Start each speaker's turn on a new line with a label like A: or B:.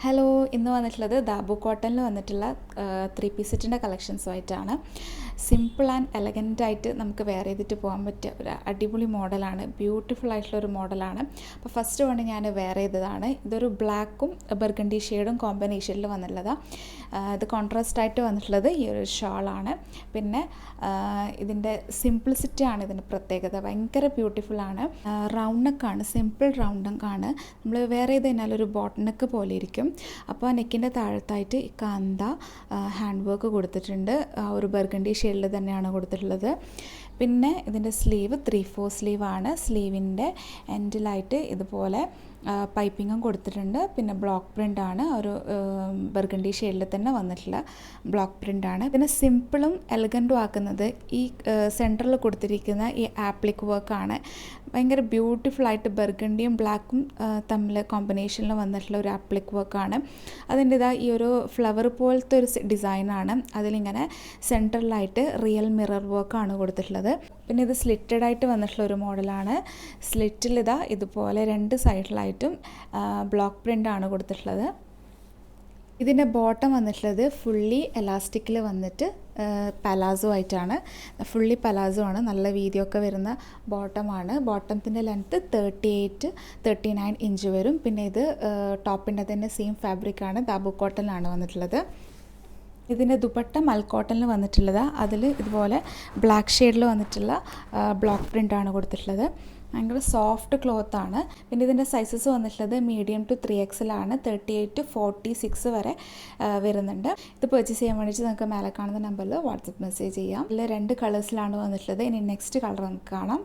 A: Hello, ഇന്ന് വന്നിട്ടുള്ളത് ദാബു കോട്ടണിൽ വന്നിട്ടുള്ള 3 പീസ് സെറ്റിൻ്റെ കളക്ഷൻസുമായിട്ടാണ്. സിമ്പിൾ ആൻഡ് എലഗൻ്റായിട്ട് നമുക്ക് വെയർ ചെയ്തിട്ട് പോകാൻ പറ്റിയ ഒരു അടിപൊളി മോഡലാണ്, ബ്യൂട്ടിഫുൾ ആയിട്ടുള്ളൊരു മോഡലാണ്. അപ്പോൾ ഫസ്റ്റ് വൺ ഞാൻ വെയർ ചെയ്തതാണ്. ഇതൊരു ബ്ലാക്കും ബർഗണ്ടി ഷെയ്ഡും കോമ്പിനേഷനിൽ വന്നിട്ടുള്ളതാണ്. ഇത് കോൺട്രാസ്റ്റായിട്ട് വന്നിട്ടുള്ളത് ഈ ഒരു ഷാളാണ്. പിന്നെ ഇതിൻ്റെ സിംപ്ലിസിറ്റിയാണ് ഇതിൻ്റെ പ്രത്യേകത, ഭയങ്കര ബ്യൂട്ടിഫുള്ളാണ്. റൗണ്ട് നെക്കാണ്, സിമ്പിൾ റൗണ്ട് നെക്കാണ്. നമ്മൾ വെയർ ചെയ്ത് കഴിഞ്ഞാൽ ഒരു ബോട്ടം നെക്ക് പോലെ ഇരിക്കും. അപ്പോൾ നെക്കിൻ്റെ താഴത്തായിട്ട് കാന്ത ഹാൻഡ് വർക്ക് കൊടുത്തിട്ടുണ്ട്. ഒരു ബർഗണ്ടി ഷെയ്ഡിൽ തന്നെയാണ് കൊടുത്തിട്ടുള്ളത്. പിന്നെ ഇതിൻ്റെ സ്ലീവ് 3/4 സ്ലീവാണ്. സ്ലീവിൻ്റെ എൻഡിലായിട്ട് ഇതുപോലെ പൈപ്പിങ്ങും കൊടുത്തിട്ടുണ്ട്. പിന്നെ ബ്ലോക്ക് പ്രിൻ്റാണ്, ഒരു ബർഗണ്ടി ഷെയ്ഡിൽ തന്നെ വന്നിട്ടുള്ള ബ്ലോക്ക് പ്രിൻ്റാണ്. പിന്നെ സിമ്പിളും എലഗൻറ്റും ആക്കുന്നത് ഈ സെൻറ്ററിൽ കൊടുത്തിരിക്കുന്ന ഈ ആപ്ലിക് വർക്കാണ്. ഭയങ്കര ബ്യൂട്ടിഫുള്ളായിട്ട് ബർഗണ്ടിയും ബ്ലാക്കും തമ്മിൽ കോമ്പിനേഷനിൽ വന്നിട്ടുള്ള ഒരു ആപ്ലിക് വർക്കാണ്. അതിൻ്റെതാ ഈ ഒരു ഫ്ലവർ പോലത്തെ ഒരു ഡിസൈനാണ്. അതിലിങ്ങനെ സെൻറ്ററിലായിട്ട് റിയൽ മിറർ വർക്കാണ് കൊടുത്തിട്ടുള്ളത്. പിന്നെ ഇത് സ്ലിറ്റഡ് ആയിട്ട് വന്നിട്ടുള്ള ഒരു മോഡലാണ്. സ്ലിറ്റിൽ ഇതുപോലെ 2 സൈഡിലായിട്ടും ബ്ലോക്ക് പ്രിൻ്റാണ് കൊടുത്തിട്ടുള്ളത്. ഇതിൻ്റെ ബോട്ടം വന്നിട്ടുള്ളത് ഫുള്ളി എലാസ്റ്റിക്കിൽ വന്നിട്ട് പലാസോ ആയിട്ടാണ്. ഫുള്ളി പലാസോ ആണ്, നല്ല വീതിയൊക്കെ വരുന്ന ബോട്ടമാണ്. ബോട്ടത്തിൻ്റെ ലെങ്ത്ത് 38-39 ഇഞ്ച് വരും. പിന്നെ ഇത് ടോപ്പിൻ്റെ തന്നെ സെയിം ഫാബ്രിക്കാണ്, ദാബു കോട്ടണിലാണ് വന്നിട്ടുള്ളത്. ഇതിൻ്റെ ദുപ്പട്ട മൽക്കോട്ടണിൽ വന്നിട്ടുള്ളത്. അതിൽ ഇതുപോലെ ബ്ലാക്ക് ഷെയ്ഡിൽ വന്നിട്ടുള്ള ബ്ലോക്ക് പ്രിൻ്റാണ് കൊടുത്തിട്ടുള്ളത്. ഭയങ്കര സോഫ്റ്റ് ക്ലോത്താണ്. പിന്നെ ഇതിൻ്റെ സൈസസ് വന്നിട്ടുള്ളത് മീഡിയം ടു 3XL ആണ്. 38-46 വരെ വരുന്നുണ്ട്. ഇത് പർച്ചേസ് ചെയ്യാൻ വേണ്ടിയിട്ട് നമുക്ക് മേലെ കാണുന്ന നമ്പറിൽ വാട്സപ്പ് മെസ്സേജ് ചെയ്യാം. ഇതിൽ 2 കളേഴ്സിലാണ് വന്നിട്ടുള്ളത്. ഇനി നെക്സ്റ്റ് കളർ നമുക്ക് കാണാം.